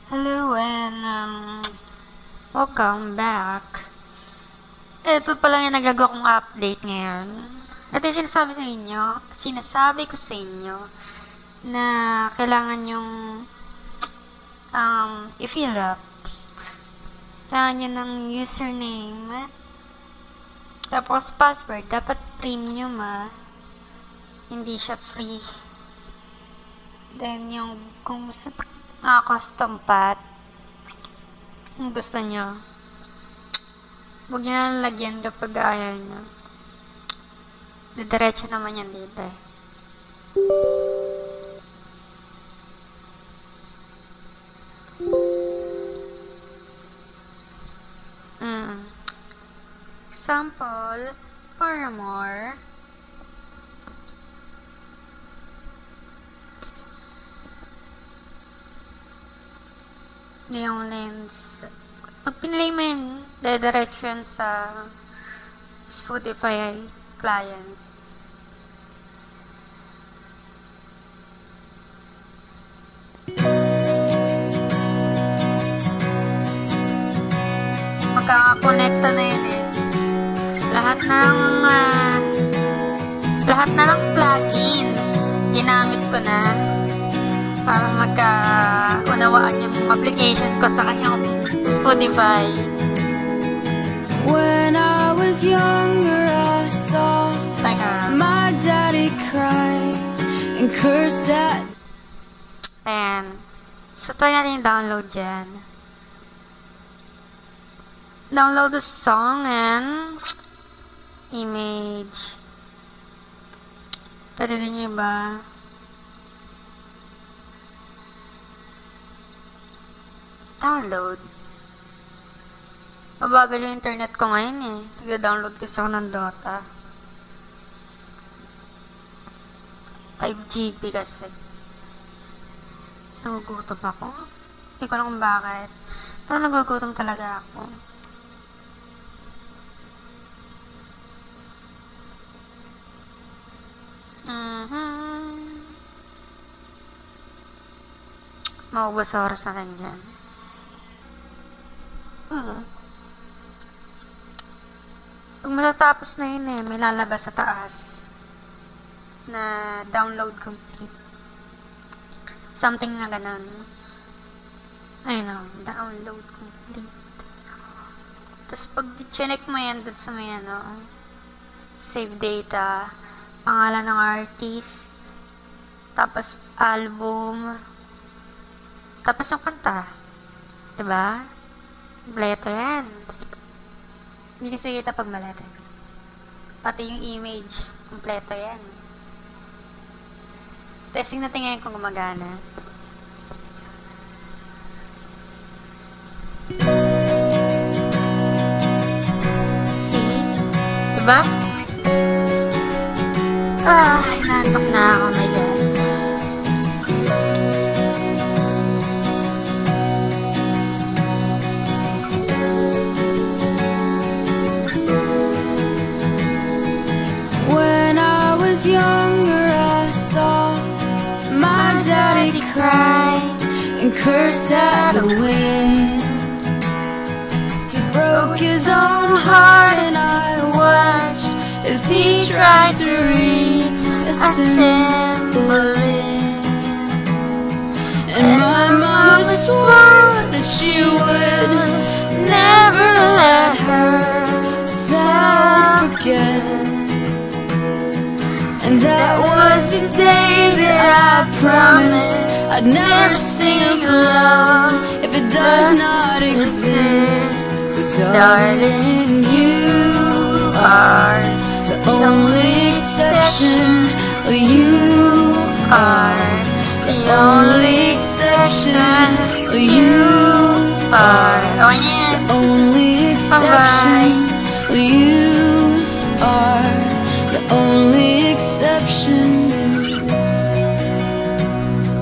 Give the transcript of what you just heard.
Hello and welcome back. Ito pa lang yung nagagawa kong update ngayon. Ito yung sinasabi ko sa inyo na kailangan yung i-fill up. Kailangan nyo ng username tapos password. Dapat premium hindi siya free. Then yung kung custom path kung gusto nyo, huwag nyo na lagyan kapag ayaw nyo. Diretso naman yan dito Example, Paramore. Yung lens. Pag pinilay mo yun, diretso yan sa Spotify client. Magkakakonekta na yun Lahat ng plugins ginamit ko na para magkaunawaan yung application ko sa kanyang Spotify. When I was younger, I saw my daddy cry and curse at... Ayan. So, try natin yung download dyan. Download the song and image. Pwede din yung iba. Download. Mabagal yung internet ko ngayon Nag-download kasi ako ng Dota. 5 GB kasi. Nagugutom ako. Hindi ko alam kung bakit. Pero nagugutom talaga ako. Maubos oras natin dyan. Pag matatapos na yun may lalabas sa taas na download complete. Something na ganun. Download complete. Tapos pag chinek mo yan dun sa may save data, pangalan ng artist, tapos album, tapos yung kanta. Diba? Kompleto yan. Hindi kasi kita pag maleta. Pati yung image. Kompleto yan. Testing natin ngayon kung gumagana. See? Diba? Nantok na ako. My God. Younger, I saw my daddy cry and curse at the wind. He broke his own heart and I watched as he tried to read a simple hymn. And my mama swore that she would never let herself forget. And that was the day that I promised I'd never sing of love if it does not exist. But darling, you are the only exception. You are the only exception. You are.